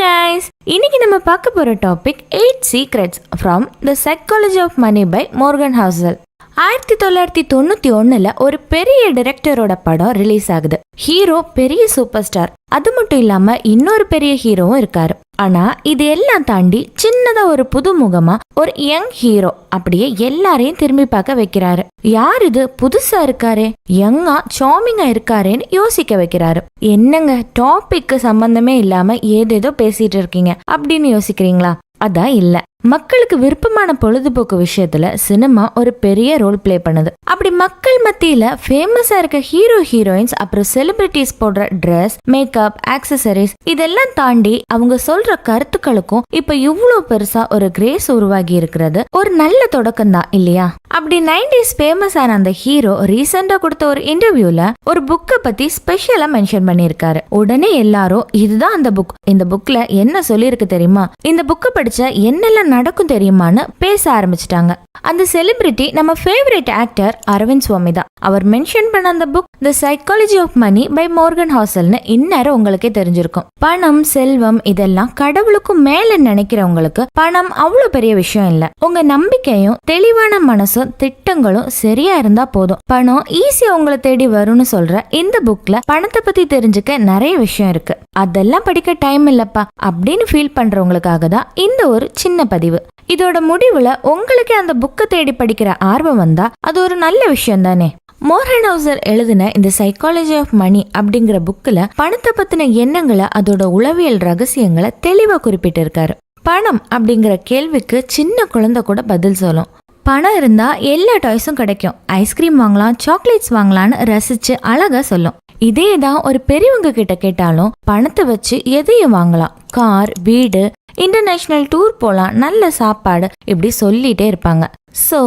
guys, இன்னைக்கு நம்ம பார்க்க போற topic 8 Secrets from the Psychology of Money by Morgan Housel. 1991ல ஒரு பெரிய டைரக்டரோட படம் ரிலீஸ் ஆகுது. ஹீரோ பெரிய சூப்பர் ஸ்டார். அது மட்டும் இல்லாம இன்னொரு பெரிய ஹீரோவும் இருக்காரு. ஆனா இது எல்லாம் தாண்டி சின்னதா ஒரு புதுமுகமா ஒரு யங் ஹீரோ அப்படியே எல்லாரையும் திரும்பி பார்க்க வைக்கிறாரு. யார் இது புதுசா இருக்காரு, யங்கா சாமிங்கா இருக்காருன்னு யோசிக்க வைக்கிறாரு. என்னங்க டாபிக்கு சம்பந்தமே இல்லாம ஏதேதோ பேசிட்டு இருக்கீங்க அப்படின்னு யோசிக்கிறீங்களா? அதான் இல்ல, மக்களுக்கு விருப்பமான பொழுதுபோக்கு விஷயத்துல சினிமா ஒரு பெரிய ரோல் பிளே பண்ணுது. அப்படி மக்கள் மத்தியில ஃபேமஸா இருக்க ஹீரோ ஹீரோயின்ஸ் அப்புறம் செலிபிரிட்டிஸ் போடுற ட்ரெஸ், மேக்கப், ஆக்சசரிஸ் இதெல்லாம் தாண்டி அவங்க சொல்ற கருத்துக்களுக்கும் இப்ப இவ்வளவு பெருசா ஒரு கிரேஸ் உருவாகி இருக்கிறது ஒரு நல்ல தொடக்கம் தான் இல்லையா? அப்படி 90s ஃபேமஸ் ஆன அந்த ஹீரோ ரீசெண்டா கொடுத்த ஒரு இன்டர்வியூல ஒரு புக்கை பத்தி ஸ்பெஷலா மென்ஷன் பண்ணிருக்காரு. உடனே எல்லாரும் இதுதான் அந்த புக், இந்த புக்ல என்ன சொல்லிருக்கு தெரியுமா, இந்த புக்கை படிச்சா என்னெல்லாம் நடக்கும் தெரியுமான்னு பேச ஆரம்பிச்சிட்டாங்க. அந்த செலிபிரிட்டி நம்ம ஃபேவரட் ஆக்டர் அரவிந்த் சுவாமி தான். அவர் மென்ஷன் பண்ண அந்த book the psychology of money by Morgan ஹாசல்னு இந்நேரம் உங்களுக்கே தெரிஞ்சிருக்கும். பணம், செல்வம் இதெல்லாம் கடவுளுக்கும் மேல நினைக்கிறவங்களுக்கு பணம் அவ்வளவு பெரிய விஷயம் இல்ல. உங்க நம்பிக்கையும் தெளிவான மனசும் திட்டங்களும் சரியா இருந்தா போதும், பணம் ஈஸியா உங்களை தேடி வரும்னு சொல்ற இந்த புக்ல பணத்தை பத்தி தெரிஞ்சுக்க நிறைய விஷயம் இருக்கு. அதெல்லாம் படிக்க டைம் இல்லப்பா அப்படின்னு ஃபீல் பண்றவங்களுக்காக தான் இந்த ஒரு சின்ன பதிவு. இதோட முடிவுல உங்களுக்கு அந்த புக்கை தேடி படிக்கிற ஆர்வம் வந்தா அது ஒரு நல்ல விஷயம் தானே. மோர்கன் ஹவுசல் எழுதின இந்த சைக்காலஜி ஆஃப் மணி அப்படிங்கிற புக்ல பணத்தை பத்தின எண்ணங்களை, அதோட உளவியல் ரகசியங்களை தெளிவா குறிப்பிட்டிருக்காரு. பணம் அப்படிங்கிற கேள்விக்கு சின்ன குழந்தை கூட பதில் சொல்லும். பணம் இருந்தா எல்லா டாய்ஸும் கிடைக்கும், ஐஸ்கிரீம் வாங்கலாம், சாக்லேட்ஸ் வாங்கலாம்னு ரசிச்சு அழகா சொல்லும். இதேதான் ஒரு பெரியவங்க கிட்ட கேட்டாலும் பணத்தை வச்சு எதையும் வாங்கலாம், கார், வீடு, இன்டர்நேஷனல் டூர் போலாம், நல்ல சாப்பாடு இப்படி சொல்லிட்டே இருப்பாங்க. ஸோ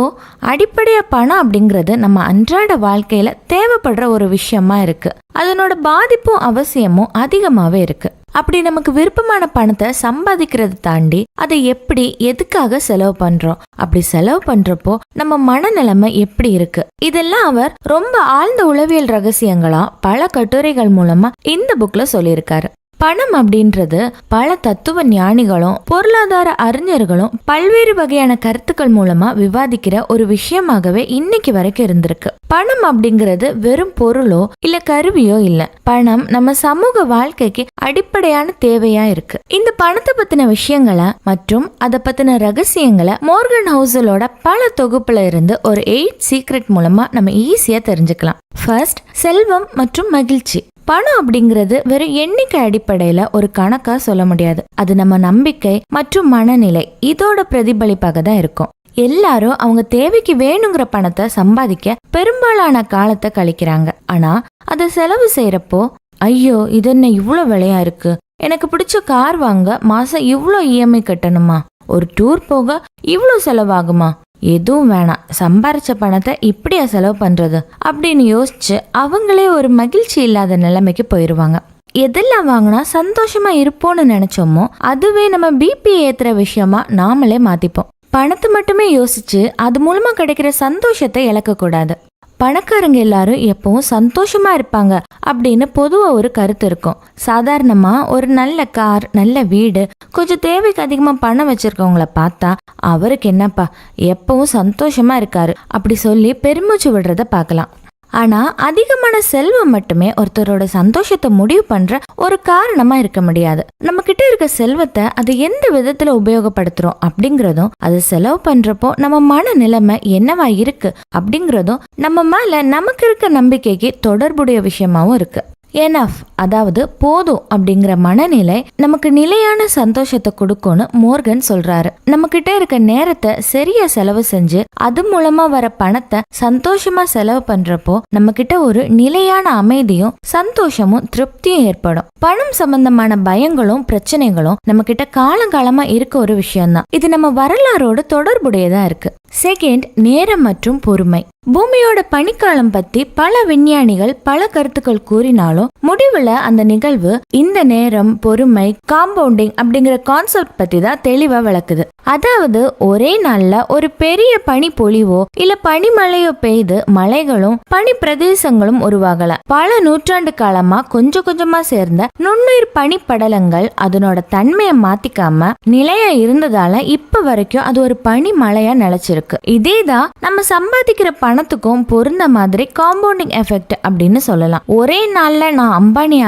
அடிப்படையா பணம் அப்படிங்கிறது நம்ம அன்றாட வாழ்க்கையில தேவைப்படுற ஒரு விஷயமா இருக்கு. அதனோட பாதிப்பும் அவசியமும் அதிகமாவே இருக்கு. அப்படி நமக்கு விருப்பமான பணத்தை சம்பாதிக்கிறது தாண்டி அதை எப்படி எதுக்காக செலவு பண்றோம், அப்படி செலவு பண்றப்போ நம்ம மனநிலைமை எப்படி இருக்கு, இதெல்லாம் அவர் ரொம்ப ஆழ்ந்த உளவியல் ரகசியங்களா பல கட்டுரைகள் மூலமா இந்த புக்ல சொல்லியிருக்காரு. பணம் அப்படின்றது பல தத்துவ ஞானிகளும் பொருளாதார அறிஞர்களும் பல்வேறு வகையான கருத்துக்கள் மூலமா விவாதிக்கிற ஒரு விஷயமாகவே இன்னைக்கு வரைக்கும் இருந்திருக்கு. பணம் அப்படிங்கிறது வெறும் பொருளோ இல்ல கருவியோ இல்ல, பணம் நம்ம சமூக வாழ்க்கைக்கு அடிப்படையான தேவையா இருக்கு. இந்த பணத்தை பத்தின விஷயங்களை மற்றும் அதை பத்தின ரகசியங்களை மோர்கன் ஹவுசலோட பல தொகுப்புல இருந்து ஒரு 8 சீக்ரெட் மூலமா நம்ம ஈஸியா தெரிஞ்சுக்கலாம். ஃபர்ஸ்ட், செல்வம் மற்றும் மகிழ்ச்சி. பணம் அப்படிங்கிறது வெறும் எண்ணிக்கை அடிப்படையில ஒரு கணக்கா சொல்ல முடியாது. அது நம்ம நம்பிக்கை மற்றும் மனநிலை இதோட பிரதிபலிப்பாக தான் இருக்கும். எல்லாரும் அவங்க தேவைக்கு வேணுங்கிற பணத்தை சம்பாதிக்க பெரும்பாலான காலத்தை கழிக்கிறாங்க. ஆனா அதை செலவு செய்யறப்போ, ஐயோ இது என்ன இவ்வளவு விலையா இருக்கு, எனக்கு பிடிச்ச கார் வாங்க மாசம் இவ்வளோ இஎம்ஐ கட்டணுமா, ஒரு டூர் போக இவ்வளோ செலவாகுமா, எதுவும் வேணாம், சம்பாரிச்ச பணத்தை இப்படியா செலவு பண்றது அப்படின்னு யோசிச்சு அவங்களே ஒரு மகிழ்ச்சி இல்லாத நிலைமைக்கு போயிருவாங்க. எதெல்லாம் வாங்கினா சந்தோஷமா இருப்போம்னு நினைச்சோமோ அதுவே நம்ம பிபி ஏத்துற விஷயமா நாமளே மாத்திப்போம். பணத்தை மட்டுமே யோசிச்சு அது மூலமா கிடைக்கிற சந்தோஷத்தை இழக்க கூடாது. பணக்காரங்க எல்லாரும் எப்பவும் சந்தோஷமா இருப்பாங்க அப்படின்னு பொதுவா ஒரு கருத்து இருக்கும். சாதாரணமா ஒரு நல்ல கார், நல்ல வீடு, கொஞ்சம் தேவைக்கு அதிகமா பணம் வச்சிருக்கவங்கள பார்த்தா அவருக்கு என்னப்பா எப்பவும் சந்தோஷமா இருக்காரு அப்படி சொல்லி பெருமூச்சு விடுறத பார்க்கலாம். ஆனா அதிகமான செல்வம் மட்டுமே ஒருத்தரோட சந்தோஷத்தை முடிவு பண்ற ஒரு காரணமா இருக்க முடியாது. நம்ம கிட்ட இருக்க செல்வத்தை அது எந்த விதத்துல உபயோகப்படுத்துறோம் அப்படிங்கறதும், அது செலவு பண்றப்போ நம்ம மன நிலைமை என்னவா இருக்கு அப்படிங்கறதும் நம்ம மேல நமக்கு இருக்க நம்பிக்கைக்கு தொடர்புடைய விஷயமாவும் இருக்கு. எனஃப், அதாவது போதும் அப்படிங்கிற மனநிலை நமக்கு நிலையான சந்தோஷத்தை கொடுக்கும்னு மோர்கன் சொல்றாரு. நம்ம கிட்ட இருக்க நேரத்தை சரியா செலவு செஞ்சு அது மூலமா வர பணத்தை சந்தோஷமா செலவு பண்றப்போ நம்ம கிட்ட ஒரு நிலையான அமைதியும் சந்தோஷமும் திருப்தியும் ஏற்படும். பணம் சம்பந்தமான பயங்களும் பிரச்சனைகளும் நம்ம கிட்ட காலங்காலமா இருக்க ஒரு விஷயம்தான். இது நம்ம வரலாறோட தொடர்புடையதா இருக்கு. செகண்ட், நேரம் மற்றும் பொறுமை. பூமியோட பனிக்காலம் பத்தி பல விஞ்ஞானிகள் பல கருத்துக்கள் கூறினாலும் முடிவுல அந்த நிகழ்வு இந்த நேரம், பொறுமை, காம்பவுண்டிங் அப்படிங்கிற கான்செப்ட் பத்தி தான் தெளிவா விளக்குது. அதாவது ஒரே நாள்ல ஒரு பெரிய பனி பொழிவோ இல்ல பனிமழையோ பெய்து மலைகளும் பனி பிரதேசங்களும் உருவாகலாம். பல நூற்றாண்டு காலமா கொஞ்சம் கொஞ்சமா சேர்ந்த நுண்ணுயிர் பனிப்படலங்கள் அதனோட தன்மையை மாத்திக்காம நிலையா இருந்ததால இப்ப வரைக்கும் அது ஒரு பனி மழையா நிலைச்சிருக்கு. இதேதான் நம்ம சம்பாதிக்கிற பணத்துக்கும் பொருந்த மாதிரி காம்பவுண்டிங் எஃபெக்ட் அப்படின்னு சொல்லலாம். ஒரே நாள்ல நான் அம்பானி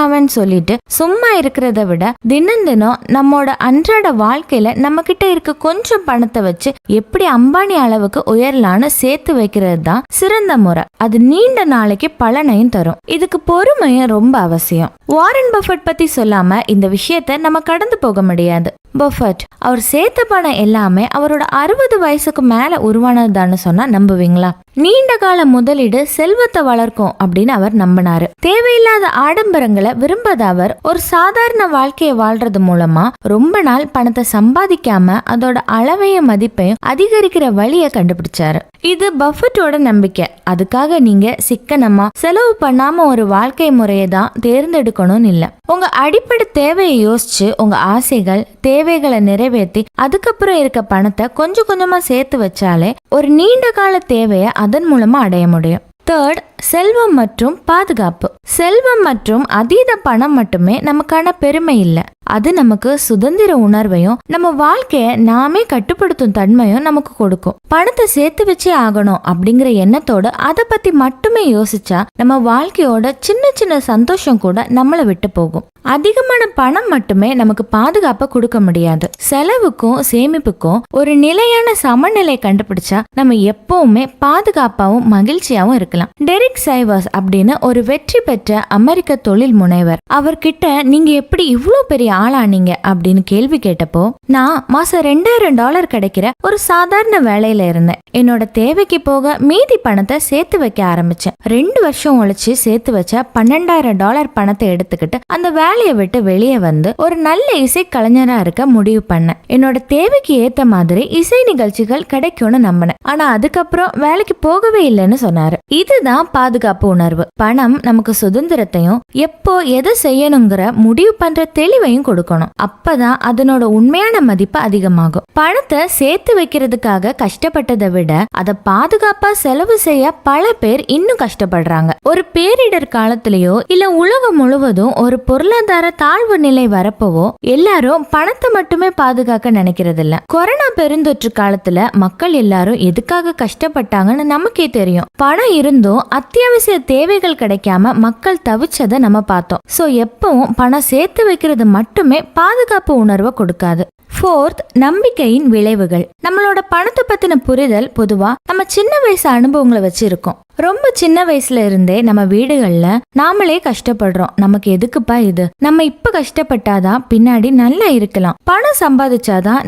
ஆவேன்னு சொல்லிட்டு சும்மா இருக்கிறத விட தினம் தினம் நம்மோட அன்றாட வாழ்க்கையில நம்ம கிட்ட இருக்க கொஞ்சம் பணத்தை வச்சு எப்படி அம்பானி அளவுக்கு உயரலான்னு சேர்த்து வைக்கிறது தான் சிறந்த முறை. அது நீண்ட நாளைக்கு பலனையும் தரும். இதுக்கு பொறுமையும் ரொம்ப அவசியம். வாரன் பஃபட் பத்தி சொல்லாம இந்த விஷயத்த நம்ம கடந்து போக முடியாது. பஃபட் அவர் சேர்த்த பணம் எல்லாமே அவரோட 60 வயசுக்கு மேல உருவானதுதான்னு சொன்னா நம்புவீங்களா? நீண்ட கால முதலீடு செல்வத்தை வளர்க்கும் அப்படின்னு அவர் நம்பினாரு. தேவையில்லாத ஆடம்பரங்களை விரும்பாத அவர் ஒரு சாதாரண வாழ்க்கையை வாழ்றது மூலமா ரொம்ப நாள் பணத்தை சம்பாதிக்காம அதோட அளவையும் மதிப்பையும் அதிகரிக்கிற வழியை கண்டுபிடிச்சாரு. இது பஃபட்டோட நம்பிக்கை. அதுக்காக நீங்க சிக்கனமா செலவு பண்ணாம ஒரு வாழ்க்கை முறையை தான் தேர்ந்தெடுக்கணும்னு இல்ல. உங்க அடிப்படை தேவையை யோசிச்சு உங்க ஆசைகள் தேவைகளை நிறைவேற்றி அதுக்கப்புறம் இருக்க பணத்தை கொஞ்சம் கொஞ்சமா சேர்த்து வச்சாலே ஒரு நீண்ட கால தேவையை அதன் மூலமா அடைய முடியும். தேர்ட், செல்வம் மற்றும் பாதுகாப்பு. செல்வம் மற்றும் அதீத பணம் மட்டுமே நமக்கான பெருமை இல்ல. அது நமக்கு சுதந்திர உணர்வையும் நம்ம வாழ்க்கைய நாமே கட்டுப்படுத்தும் தன்மையும் நமக்கு கொடுக்கும். பணத்தை சேர்த்து வச்சே ஆகணும் அப்படிங்கிற எண்ணத்தோட அதை பத்தி மட்டுமே யோசிச்சா நம்ம வாழ்க்கையோட சின்ன சின்ன சந்தோஷம் கூட நம்மளை விட்டு போகும். அதிகமான பணம் மட்டுமே நமக்கு பாதுகாப்பை கொடுக்க முடியாது. செலவுக்கும் சேமிப்புக்கும் ஒரு நிலையான சமநிலை கண்டுபிடிச்சா நம்ம எப்பவுமே பாதுகாப்பாவும் மகிழ்ச்சியாவும் இருக்கலாம். டெரிக் சைவர்ஸ் அப்படின்னு ஒரு வெற்றி பெற்ற அமெரிக்க தொழில் முனைவர், அவர்கிட்ட நீங்க எப்படி இவ்வளவு பெரிய ஆளானீங்க அப்படின்னு கேள்வி கேட்டப்போ, நான் மாசம் $2000 கிடைக்கிற ஒரு சாதாரண வேலையில இருந்தேன். என்னோட தேவைக்கு போக மீதி பணத்தை சேர்த்து வைக்க ஆரம்பிச்சேன். 2 வருஷம் உழைச்சு சேர்த்து வச்ச $12,000 பணத்தை எடுத்துக்கிட்டு அந்த வேலையை விட்டு வெளியே வந்து ஒரு நல்ல இசை கலைஞரா இருக்க முடிவு பண்ணேன். என்னோட தேவைக்கு ஏத்த மாதிரி இசை நிகழ்ச்சிகள் கிடைக்கும்னு நம்பினேன். ஆனா அதுக்கப்புறம் வேலைக்கு போகவே இல்லைன்னு சொன்னாரு. இதுதான் பாதுகாப்பு உணர்வு. பணம் நமக்கு சுதந்திரத்தையும் எப்போ எதை செய்யணுங்கிற முடிவு பண்ற தெளிவையும் கொடுக்கணும். அப்பதான் அதனோட உண்மையான மதிப்பு அதிகமாகும். பணத்தை சேர்த்து வைக்கிறதுக்காக கஷ்டப்பட்டதை விட அதை பாதுகாப்பா செலவு செய்ய பல பேர் இன்னும் கஷ்டப்படுறாங்க. ஒரு பேரிடர் காலத்திலயோ இல்ல உலகம் முழுவதும் ஒரு பொருளாதார தாழ்வு நிலை வரப்பவோ எல்லாரும் பணத்தை மட்டுமே பாதுகாக்க நினைக்கிறது இல்ல. கொரோனா பெருந்தொற்று காலத்துல மக்கள் எல்லாரும் எதுக்காக கஷ்டப்பட்டாங்கன்னு நமக்கே தெரியும். பணம் இருந்தும் அத்தியாவசிய தேவைகள் கிடைக்காம மக்கள் தவிச்சதை நம்ம பார்த்தோம். சோ எப்பவும் பணம் சேர்த்து வைக்கிறது மட்டுமே பாதுகாப்பு உணர்வை கொடுக்காது. ஃபோர்த், நம்பிக்கையின் விளைவுகள். நம்மளோட பணத்தை பத்தின புரிதல் பொதுவா நம்ம சின்ன வயசு அனுபவங்களை வச்சிருக்கோம். ரொம்ப சின்ன வயசுல இருந்தே நம்ம வீடுகள்ல நாமளே கஷ்டப்படுறோம். நமக்கு எதுக்குப்பா இது, நம்ம இப்ப கஷ்டப்பட்டாதான் பின்னாடி நல்லா இருக்கலாம், பணம் சம்பாதிச்சாதான்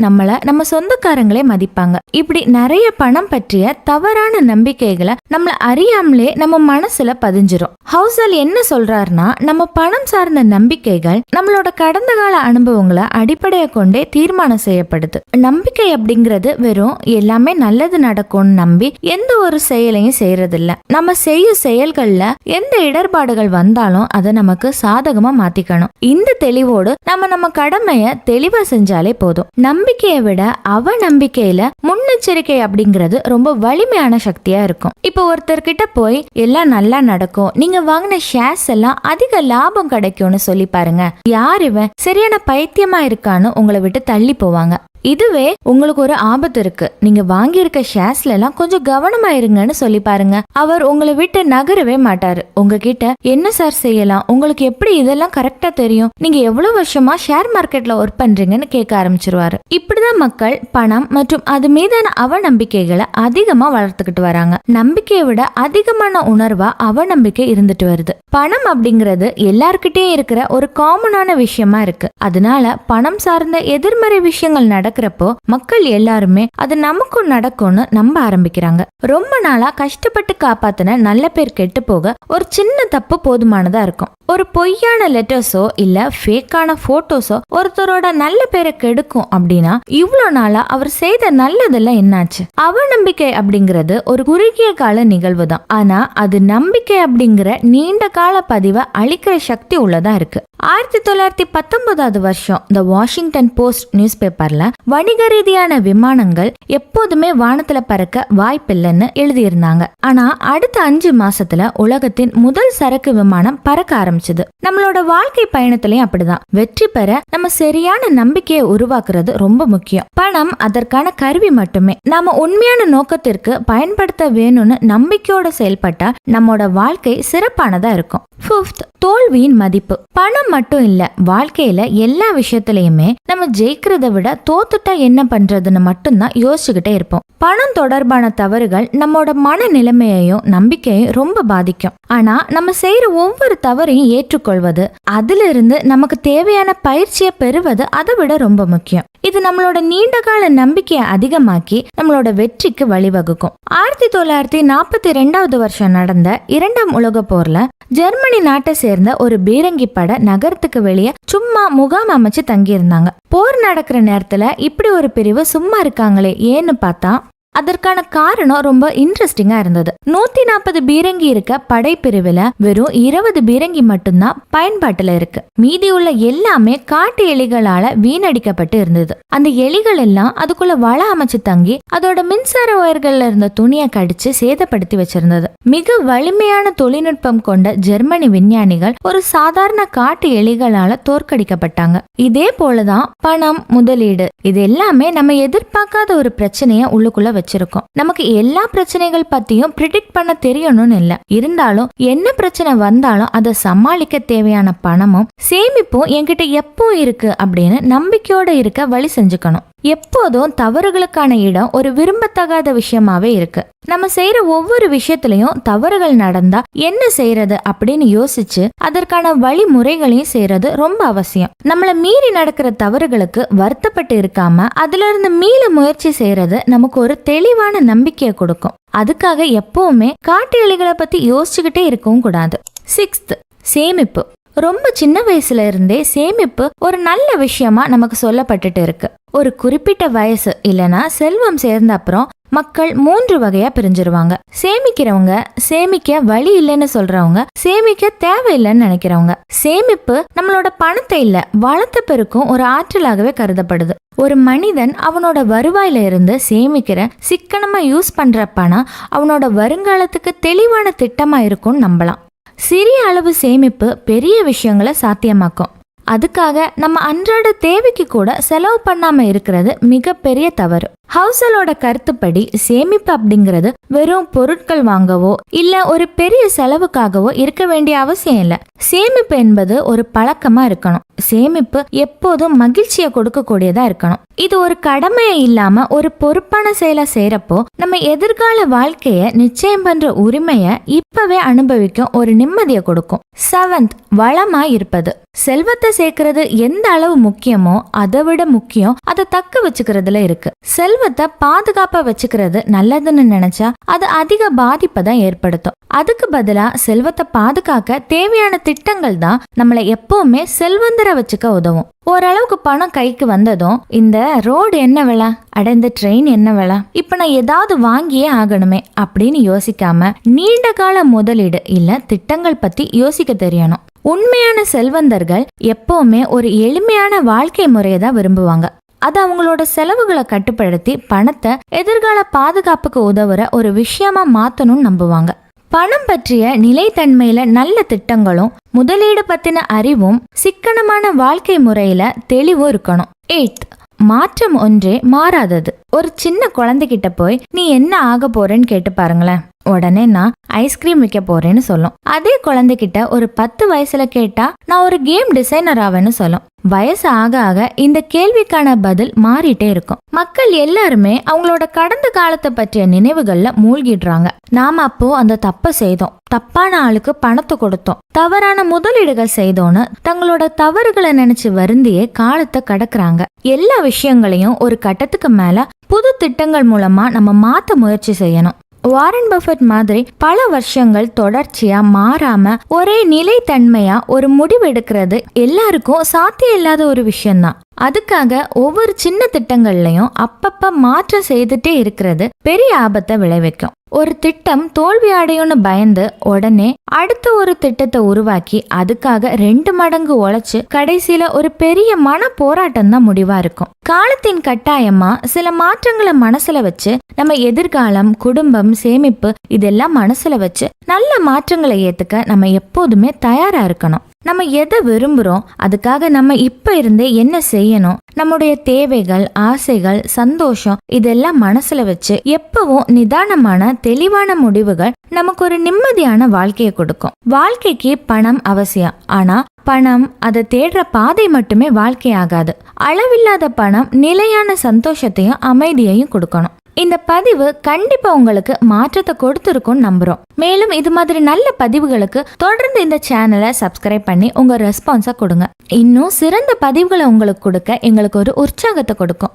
நம்ம சொந்தக்காரங்களே மதிப்பாங்க. இப்படி நிறைய பணம் பற்றிய தவறான நம்பிக்கைகளை நம்மள அறியாமலே நம்ம மனசுல பதிஞ்சிரும். ஹவுசல் என்ன சொல்றாருன்னா, நம்ம பணம் சார்ந்த நம்பிக்கைகள் நம்மளோட கடந்த கால அனுபவங்களை அடிப்படையை கொண்டே தீர்மானம் செய்யப்படுது. நம்பிக்கை அப்படிங்கிறது வெறும் எல்லாமே நல்லது நடக்கும்னு நம்பி எந்த ஒரு செயலையும் செய்யறதில்ல. நம்ம செய்யும் செயல்கள்ல எந்த இடர்பாடுகள் வந்தாலும் அதை நமக்கு சாதகமா மாத்திக்கணும். இந்த தெளிவோடு நம்ம கடமைய தெளிவா செஞ்சாலே போதும். நம்பிக்கையை விட அவநம்பிக்கையில முன்னெச்சரிக்கை அப்படிங்கிறது ரொம்ப வலிமையான சக்தியா இருக்கும். இப்போ ஒருத்தர்கிட்ட போய் எல்லாம் நல்லா நடக்கும், நீங்க வாங்கின ஷேர்ஸ் எல்லாம் அதிக லாபம் கிடைக்கும்னு சொல்லி பாருங்க. யார் இவன், சரியான பைத்தியமா இருக்கான்னு உங்களை விட்டு தள்ளி போவாங்க. இதுவே உங்களுக்கு ஒரு ஆபத்து இருக்கு, நீங்க வாங்கியிருக்க ஷேர்ஸ்ல எல்லாம் கொஞ்சம் கவனமா இருங்கன்னு சொல்லி பாருங்க. அவர் உங்களை விட்டு நகரவே மாட்டாரு. உங்ககிட்ட என்ன சார் செய்யலாம், உங்களுக்கு எப்படி இதெல்லாம் கரெக்டா தெரியும், நீங்க எவ்வளவு வருஷமா ஷேர் மார்க்கெட்ல ஒர்க் பண்றீங்கன்னு கேட்க ஆரம்பிச்சிருவாரு. இப்படிதான் மக்கள் பணம் மற்றும் அது மீதான அவநம்பிக்கைகளை அதிகமா வளர்த்துக்கிட்டு வராங்க. நம்பிக்கையை விட அதிகமான உணர்வா அவநம்பிக்கை இருந்துட்டு வருது. பணம் அப்படிங்கிறது எல்லார்கிட்டயும் இருக்கிற ஒரு காமனான விஷயமா இருக்கு. அதனால பணம் சார்ந்த எதிர்மறை விஷயங்கள் நடக்கிறப்போ மக்கள் எல்லாருமே அது நமக்கும் நடக்கும்னு நம்ப ஆரம்பிக்கிறாங்க. ரொம்ப நாளா கஷ்டப்பட்டு காப்பாத்தின நல்ல பேர் கெட்டு போக ஒரு சின்ன தப்பு போதுமானதா இருக்கும். ஒரு பொய்யான லெட்டர்ஸோ இல்ல ஃபேக்கான போட்டோஸோ ஒருத்தரோட நல்ல பேரை கெடுக்கும் அப்படின்னா இவ்வளவு நாளா அவர் செய்த நல்லதெல்லாம் என்னாச்சு? அவநம்பிக்கை அப்படிங்கிறது ஒரு குறுகிய கால நிகழ்வு தான். ஆனா அது நம்பிக்கை அப்படிங்கிற நீண்ட கால பதிவை அழிக்கிற சக்தி உள்ளதா இருக்கு. 1919 வருஷம் த வாஷிங்டன் போஸ்ட் நியூஸ் பேப்பர்ல வணிக ரீதியான விமானங்கள் எப்போதுமே வானத்துல பறக்க வாய்ப்பில்லைன்னு எழுதியிருந்தாங்க. ஆனா அடுத்த 5 மாசத்துல உலகத்தின் முதல் சரக்கு விமானம் பறக்க ஆரம்பிச்சது. நம்மளோட வாழ்க்கை பயணத்திலயும் அப்படிதான். வெற்றி பெற நம்ம சரியான நம்பிக்கையை உருவாக்குறது ரொம்ப முக்கியம். பணம் அதற்கான கருவி மட்டுமே. நாம உண்மையான நோக்கத்திற்கு பயன்படுத்த வேணும்னு நம்பிக்கையோட செயல்பட்டா நம்மோட வாழ்க்கை சிறப்பானதா இருக்கும். 5th, தோல்வியின் மதிப்பு. பணம் மட்டும் இல்ல, வாழ்க்கையில எல்லா விஷயத்திலயுமே நம்ம ஜெயிக்கிறத விட தோத்துட்டா என்ன பண்றதுன்னு மட்டும்தான் யோசிச்சுக்கிட்டே இருப்போம். பணம் தொடர்பான தவறுகள் நம்மோட மன நிலைமையையும் நம்பிக்கையும் ரொம்ப பாதிக்கும். ஆனா நம்ம செய்யற ஒவ்வொரு தவறையும் ஏற்றுக்கொள்வது, அதுல இருந்து நமக்கு தேவையான பயிற்சியை பெறுவது அதை விட ரொம்ப முக்கியம். இது நம்மளோட நீண்ட கால நம்பிக்கையை அதிகமாக்கி நம்மளோட வெற்றிக்கு வழிவகுக்கும். 1942 வருஷம் நடந்த 2ஆம் உலக போர்ல ஜெர்மனி நாட்டை சேர்ந்த ஒரு பீரங்கி படை நகரத்துக்கு வெளியே சும்மா முகாம் அமைச்சு தங்கி இருந்தாங்க. போர் நடக்கிற நேரத்துல இப்படி ஒரு பிரிவு சும்மா இருக்காங்களே ஏன்னு பார்த்தா அதற்கான காரணம் ரொம்ப இன்ட்ரெஸ்டிங்கா இருந்தது. 140 பீரங்கி இருக்க படைப்பிரிவுல வெறும் 20 பீரங்கி மட்டும்தான் பயன்பாட்டுல இருக்கு. மீதி உள்ள எல்லாமே காட்டு எலிகளால வீணடிக்கப்பட்டு இருந்தது. அந்த எலிகள் எல்லாம் அதுக்குள்ள வள அமைச்சு தங்கி அதோட மின்சார ஒயர்கள்ல இருந்த துணியை கடிச்சு சேதப்படுத்தி வச்சிருந்தது. மிக வலிமையான தொழில்நுட்பம் கொண்ட ஜெர்மனி விஞ்ஞானிகள் ஒரு சாதாரண காட்டு எலிகளால தோற்கடிக்கப்பட்டாங்க. இதே போலதான் பணம், முதலீடு, இது எல்லாமே நம்ம எதிர்பார்க்காத ஒரு பிரச்சனைய உள்ளுக்குள்ள வச்சிருக்கோம். நமக்கு எல்லா பிரச்சனைகள் பத்தியும் ப்ரிடிக்ட் பண்ண தெரியணும்னு இல்ல. இருந்தாலும் என்ன பிரச்சனை வந்தாலும் அதை சமாளிக்க தேவையான பணமும் சேமிப்பும் என்கிட்ட எப்போ இருக்கு அப்படின்னு நம்பிக்கையோட இருக்க வழி செஞ்சுக்கணும். எப்போதும் தவறுகளுக்கான இடம் ஒரு விரும்பத்தகாத விஷயமாவே இருக்கு. நம்ம செய்யற ஒவ்வொரு விஷயத்திலையும் தவறுகள் நடந்தா என்ன செய்யறது அப்படின்னு யோசிச்சு அதற்கான வழிமுறைகளையும் செய்யறது ரொம்ப அவசியம். நம்மள மீறி நடக்கிற தவறுகளுக்கு வருத்தப்பட்டு இருக்காம அதுல இருந்து மீள முயற்சி செய்யறது நமக்கு ஒரு தெளிவான நம்பிக்கையை கொடுக்கும். அதுக்காக எப்பவுமே காட்டு எலிகளை பத்தி யோசிச்சுக்கிட்டே இருக்கவும் கூடாது. 6th, சேமிப்பு. ரொம்ப சின்ன வயசுல இருந்தே சேமிப்பு ஒரு நல்ல விஷயமா நமக்கு சொல்லப்பட்டுட்டு இருக்கு. ஒரு குறிப்பிட்ட வயசு இல்லனா செல்வம் சேர்ந்த அப்புறம் மக்கள் 3 வகையா பிரிஞ்சிருவாங்க. சேமிக்கிறவங்க, சேமிக்க வழி இல்லைன்னு சொல்றவங்க, சேமிக்க தேவையில்லைன்னு நினைக்கிறவங்க. சேமிப்பு நம்மளோட பணத்தை இல்ல, வளத்தை பெருக்கும் ஒரு ஆற்றலாகவே கருதப்படுது. ஒரு மனிதன் அவனோட வருவாயில இருந்து சேமிக்கிற, சிக்கனமா யூஸ் பண்ற பணம் அவனோட வருங்காலத்துக்கு தெளிவான திட்டமா இருக்கும்னு நம்பலாம். சிறிய அளவு சேமிப்பு பெரிய விஷயங்களை சாத்தியமாக்கும். அதுக்காக நம்ம அன்றாட தேவைக்கு கூட செலவு பண்ணாம இருக்கிறது மிகப்பெரிய தவறு. ஹவுசலோட கருத்துப்படி சேமிப்பு அப்படிங்கிறது வெறும் பொருட்கள் வாங்கவோ இல்ல ஒரு பெரிய செலவுக்காகவோ இருக்க வேண்டிய அவசியம் இல்ல. சேமிப்பு என்பது ஒரு பழக்கமா இருக்கணும். சேமிப்பு எப்போதும் மகிழ்ச்சியை கொடுக்கக்கூடியதா இருக்கணும். இது ஒரு கடமையை இல்லாம ஒரு பொறுப்பான செயலை செய்யறப்போ நம்ம எதிர்கால வாழ்க்கைய நிச்சயம் பண்ற உரிமைய இப்பவே அனுபவிக்கும் ஒரு நிம்மதியை கொடுக்கும். 7th, வளமா இருப்பது. செல்வத்தை சேர்க்கறது எந்த அளவு முக்கியமோ அதை விட முக்கியம் அதை தக்க வச்சுக்கிறதுல இருக்கு. செல்வத்தை பாதுகாப்பா வச்சுக்கிறது நல்லதுன்னு நினைச்சா அது அதிக பாதிப்பை தான் ஏற்படுத்தும். அதுக்கு பதிலா செல்வத்தை பாதுகாக்க தேவையான திட்டங்கள் தான் நம்மளை எப்பவுமே செல்வந்தர வச்சுக்க உதவும். ஓரளவுக்கு பணம் கைக்கு வந்ததும் இந்த ரோடு என்ன விலை, அட இந்த ட்ரெயின் என்ன விலை, இப்ப நான் ஏதாவது வாங்கியே ஆகணுமே அப்படின்னு யோசிக்காம நீண்ட கால முதலீடு இல்ல திட்டங்கள் பத்தி யோசிக்க தெரியணும். உண்மையான செல்வந்தர்கள் எப்பவுமே ஒரு எளிமையான வாழ்க்கை முறையை தான் விரும்புவாங்க. அது அவங்களோட செலவுகளை கட்டுப்படுத்தி பணத்தை எதிர்கால பாதுகாப்புக்கு உதவுற ஒரு விஷயமா மாத்தணும்னு நம்புவாங்க. பணம் பற்றிய நிலைத்தன்மையில நல்ல திட்டங்களும் முதலீடு பத்தின அறிவும் சிக்கனமான வாழ்க்கை முறையில தெளிவும் இருக்கணும். 8th, மாற்றம் ஒன்றே மாறாதது. ஒரு சின்ன குழந்தைகிட்ட போய் நீ என்ன ஆக போறேன்னு கேட்டு பாருங்களேன். உடனே நான் ஐஸ்கிரீம் விற்க போறேன்னு சொல்லும். அதே குழந்தைகிட்ட ஒரு 10 வயசுல கேட்டா நான் ஒரு கேம் டிசைனர் ஆவேன்னு சொல்லும். வயசு ஆக ஆக இந்த கேள்விக்கான பதில் மாறிட்டே இருக்கும். மக்கள் எல்லாருமே அவங்களோட கடந்த காலத்தை பற்றிய நினைவுகள்ல மூழ்கிடுறாங்க. நாம அப்போ அந்த தப்பை செய்தோம், தப்பான ஆளுக்கு பணத்தை கொடுத்தோம், தவறான முதலீடுகள் செய்தோன்னு தங்களோட தவறுகளை நினைச்சு வருந்தியே காலத்தை கடக்குறாங்க. எல்லா விஷயங்களையும் ஒரு கட்டத்துக்கு மேல புது திட்டங்கள் மூலமா நம்ம மாத்த முயற்சி செய்யணும். வாரன் பஃபெட் மாதிரி பல வருஷங்கள் தொடர்ச்சியா மாறாம ஒரே நிலைத்தன்மையா ஒரு முடிவு எடுக்கிறது எல்லாருக்கும் சாத்தியம் இல்லாத ஒரு விஷயம்தான். அதுக்காக ஒவ்வொரு சின்ன திட்டங்கள்லயும் அப்பப்ப மாற்றம் செய்துட்டே இருக்கிறது பெரிய ஆபத்தை விளைவிக்கும். ஒரு திட்டம் தோல்வி அடையும்னு பயந்து உடனே அடுத்த ஒரு திட்டத்தை உருவாக்கி அதுக்காக 2 மடங்கு உழைச்சு கடைசியில ஒரு பெரிய மன போராட்டம் தான் முடிவா இருக்கும். காலத்தின் கட்டாயமா சில மாற்றங்களை மனசுல வச்சு நம்ம எதிர்காலம், குடும்பம், சேமிப்பு இதெல்லாம் மனசுல வச்சு நல்ல மாற்றங்களை ஏத்துக்க நம்ம எப்போதுமே தயாரா இருக்கணும். நம்ம எதை விரும்புறோம், அதுக்காக நம்ம இப்ப இருந்தே என்ன செய்யணும், நம்முடைய தேவைகள், ஆசைகள், சந்தோஷம் இதெல்லாம் மனசுல வச்சு எப்பவும் நிதானமான தெளிவான முடிவுகள் நமக்கு ஒரு நிம்மதியான வாழ்க்கையை கொடுக்கும். வாழ்க்கைக்கு பணம் அவசியம். ஆனா பணம் அதை தேடுற பாதை மட்டுமே வாழ்க்கை ஆகாது. அளவில்லாத பணம் நிலையான சந்தோஷத்தையும் அமைதியையும் கொடுக்கணும். இந்த பதிவு கண்டிப்பா உங்களுக்கு மாற்றத்தை கொடுத்துருக்கும்னு நம்புறோம். மேலும் இது மாதிரி நல்ல பதிவுகளுக்கு தொடர்ந்து இந்த சேனலை சப்ஸ்கிரைப் பண்ணி உங்க ரெஸ்பான்ஸை கொடுங்க. இன்னும் சிறந்த பதிவுகளை உங்களுக்கு கொடுக்க எங்களுக்கு ஒரு உற்சாகத்தை கொடுக்கும்.